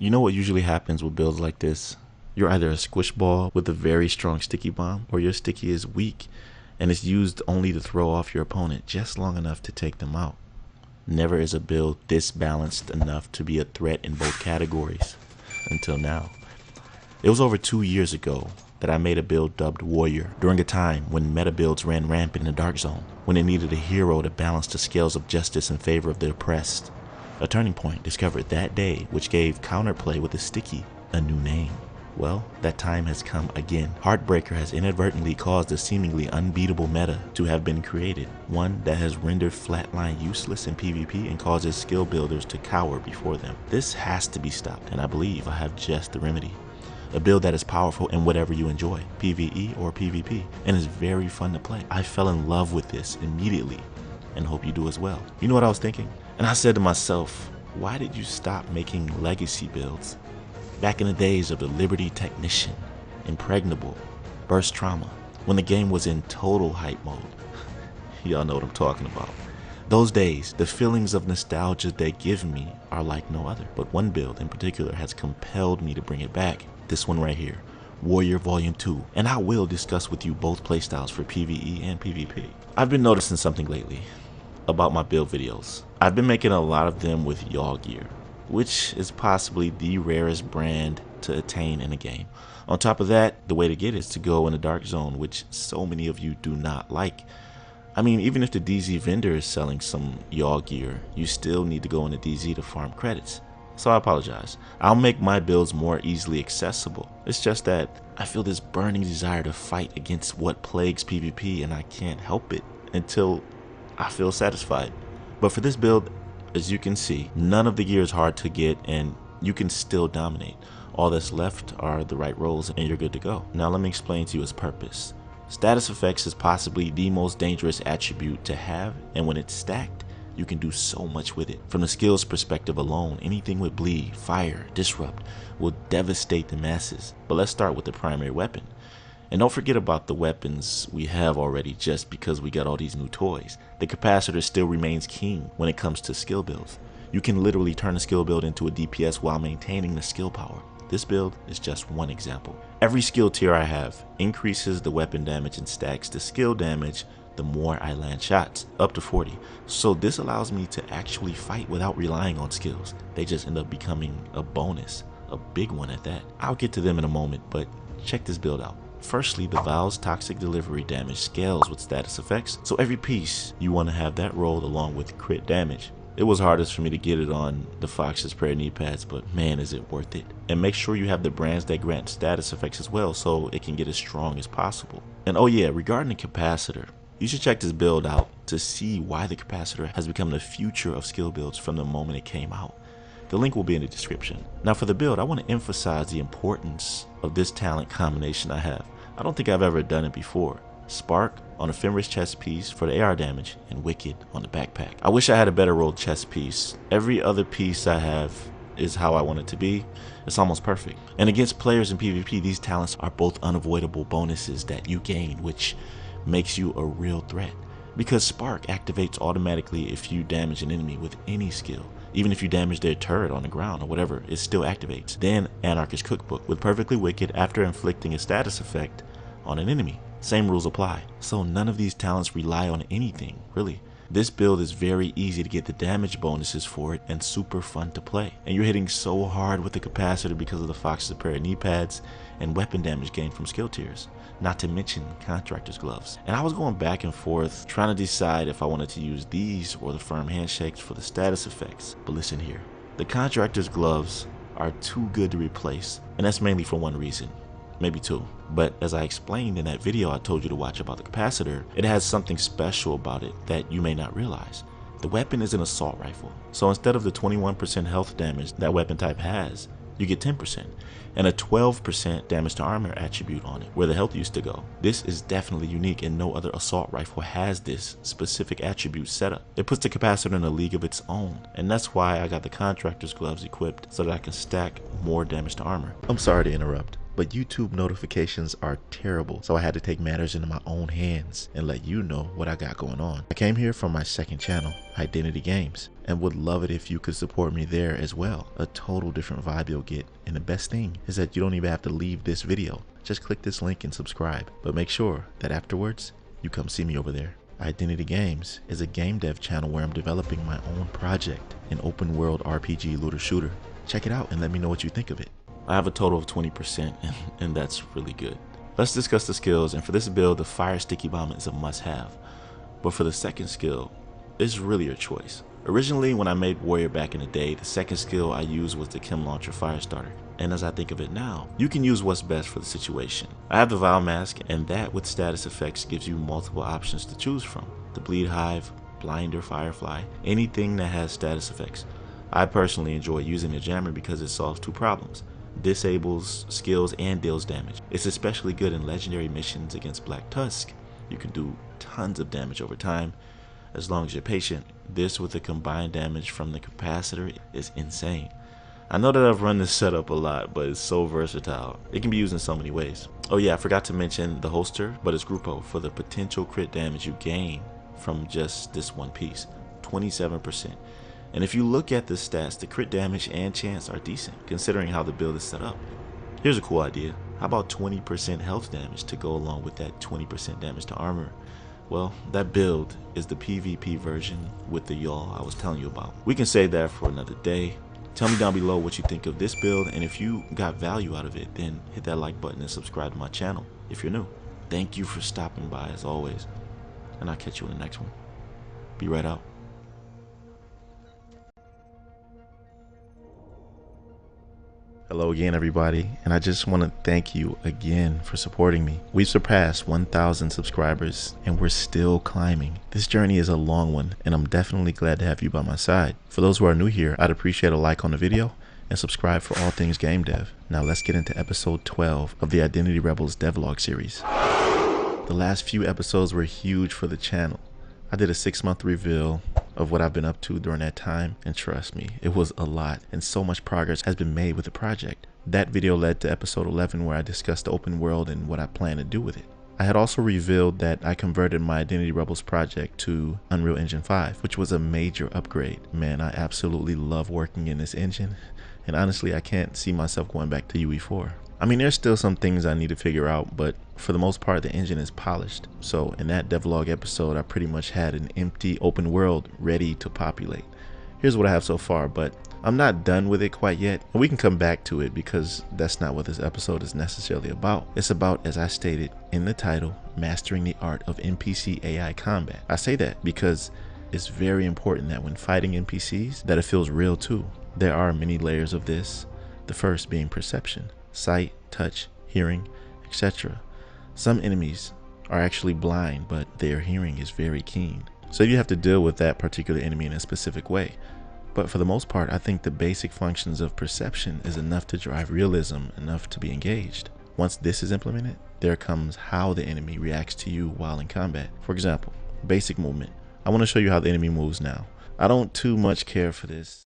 You know what usually happens with builds like this? You're either a squish ball with a very strong sticky bomb, or your sticky is weak and it's used only to throw off your opponent just long enough to take them out. Never is a build this balanced enough to be a threat in both categories, until now. It was over 2 years ago that I made a build dubbed Warrior, during a time when meta builds ran rampant in the Dark Zone, when it needed a hero to balance the scales of justice in favor of the oppressed. A turning point discovered that day which gave counterplay with the sticky a new name. Well, that time has come again. Heartbreaker has inadvertently caused a seemingly unbeatable meta to have been created, one that has rendered flatline useless in PvP and causes skill builders to cower before them. This has to be stopped, and I believe I have just the remedy. A build that is powerful in whatever you enjoy, PvE or PvP, and is very fun to play. I fell in love with this immediately, and hope you do as well. You know what I was thinking? And I said to myself, why did you stop making legacy builds? Back in the days of the Liberty Technician, Impregnable, Burst Trauma, when the game was in total hype mode. Y'all know what I'm talking about. Those days, the feelings of nostalgia they give me are like no other. But one build in particular has compelled me to bring it back. This one right here, Warrior Volume 2. And I will discuss with you both playstyles for PvE and PvP. I've been noticing something lately about my build videos. I've been making a lot of them with Y'all gear, which is possibly the rarest brand to attain in a game. On top of that, the way to get it is to go in the Dark Zone, which so many of you do not like. I mean, even if the DZ vendor is selling some Y'all gear, you still need to go into DZ to farm credits. So I apologize. I'll make my builds more easily accessible. It's just that I feel this burning desire to fight against what plagues PvP, and I can't help it until I feel satisfied. But for this build, as you can see, none of the gear is hard to get and you can still dominate. All that's left are the right rolls and you're good to go. Now let me explain to you its purpose. Status effects is possibly the most dangerous attribute to have, and when it's stacked, you can do so much with it. From the skills perspective alone, anything with bleed, fire, disrupt will devastate the masses. But let's start with the primary weapon. And don't forget about the weapons we have already just because we got all these new toys. The capacitor still remains king when it comes to skill builds. You can literally turn a skill build into a DPS while maintaining the skill power. This build is just one example. Every skill tier I have increases the weapon damage and stacks the skill damage the more I land shots, up to 40. So this allows me to actually fight without relying on skills. They just end up becoming a bonus, a big one at that. I'll get to them in a moment, but check this build out. Firstly, the Valve's toxic delivery damage scales with status effects, so every piece you want to have that rolled along with crit damage. It was hardest for me to get it on the Fox's prayer knee pads, but man is it worth it. And make sure you have the brands that grant status effects as well so it can get as strong as possible. And oh yeah, regarding the capacitor, you should check this build out to see why the capacitor has become the future of skill builds from the moment it came out. The link will be in the description. Now for the build, I want to emphasize the importance of this talent combination I have. I don't think I've ever done it before. Spark on a Fenris chest piece for the AR damage, and Wicked on the backpack. I wish I had a better rolled chest piece. Every other piece I have is how I want it to be. It's almost perfect. And against players in PvP, these talents are both unavoidable bonuses that you gain, which makes you a real threat. Because Spark activates automatically if you damage an enemy with any skill. Even if you damage their turret on the ground or whatever, it still activates. Then Anarchist Cookbook with Perfectly Wicked after inflicting a status effect on an enemy. Same rules apply. So none of these talents rely on anything, really. This build is very easy to get the damage bonuses for it and super fun to play. And you're hitting so hard with the capacitor because of the Fox's pair of knee pads and weapon damage gained from skill tiers. Not to mention contractor's gloves. And I was going back and forth trying to decide if I wanted to use these or the firm handshakes for the status effects. But listen here, the contractor's gloves are too good to replace, and that's mainly for one reason. Maybe two. But as I explained in that video I told you to watch about the capacitor, it has something special about it that you may not realize. The weapon is an assault rifle, so instead of the 21% health damage that weapon type has, you get 10% and a 12% damage to armor attribute on it, where the health used to go. This is definitely unique, and no other assault rifle has this specific attribute set up. It puts the capacitor in a league of its own, and that's why I got the contractor's gloves equipped so that I can stack more damage to armor. I'm sorry to interrupt, but YouTube notifications are terrible, so I had to take matters into my own hands and let you know what I got going on. I came here from my second channel, Identity Games, and would love it if you could support me there as well. A total different vibe you'll get, and the best thing is that you don't even have to leave this video. Just click this link and subscribe, but make sure that afterwards you come see me over there. Identity Games is a game dev channel where I'm developing my own project, an open world RPG looter shooter. Check it out and let me know what you think of it. I have a total of 20% and that's really good. Let's discuss the skills, and for this build the fire sticky bomb is a must have. But for the second skill, it's really your choice. Originally when I made Warrior back in the day, the second skill I used was the Chem Launcher Fire Starter. And as I think of it now, you can use what's best for the situation. I have the Vial Mask, and that with status effects gives you multiple options to choose from. The Bleed Hive, Blinder, Firefly, anything that has status effects. I personally enjoy using the Jammer because it solves two problems: disables skills and deals damage. It's especially good in legendary missions against Black Tusk. You can do tons of damage over time as long as you're patient. This with the combined damage from the capacitor is insane. I know that I've run this setup a lot, but it's so versatile. It can be used in so many ways. Oh yeah, I forgot to mention the holster, but it's 𝐸𝐸 for the potential crit damage you gain from just this one piece, 27%. And if you look at the stats, the crit damage and chance are decent, considering how the build is set up. Here's a cool idea. How about 20% health damage to go along with that 20% damage to armor? Well, that build is the PvP version with the yaw I was telling you about. We can save that for another day. Tell me down below what you think of this build, and if you got value out of it, then hit that like button and subscribe to my channel if you're new. Thank you for stopping by as always, and I'll catch you in the next one. Be right out. Hello again everybody, and I just want to thank you again for supporting me. We've surpassed 1,000 subscribers and we're still climbing. This journey is a long one and I'm definitely glad to have you by my side. For those who are new here, I'd appreciate a like on the video and subscribe for all things game dev. Now let's get into episode 12 of the Identity Rebels devlog series. The last few episodes were huge for the channel. I did a 6-month reveal of what I've been up to during that time, and trust me, it was a lot, and so much progress has been made with the project. That video led to episode 11 where I discussed the open world and what I plan to do with it. I had also revealed that I converted my Identity Rebels project to Unreal Engine 5, which was a major upgrade. Man, I absolutely love working in this engine, and honestly I can't see myself going back to UE4. I mean, there's still some things I need to figure out, but for the most part the engine is polished. So in that devlog episode I pretty much had an empty open world ready to populate. Here's what I have so far, but I'm not done with it quite yet, and we can come back to it because that's not what this episode is necessarily about. It's about, as I stated in the title, mastering the art of NPC AI combat. I say that because it's very important that when fighting NPCs that it feels real too. There are many layers of this, the first being perception. Sight, touch, hearing, etc. Some enemies are actually blind, but their hearing is very keen. So you have to deal with that particular enemy in a specific way. But for the most part, I think the basic functions of perception is enough to drive realism, enough to be engaged. Once this is implemented, there comes how the enemy reacts to you while in combat. For example, basic movement. I want to show you how the enemy moves now. I don't too much care for this.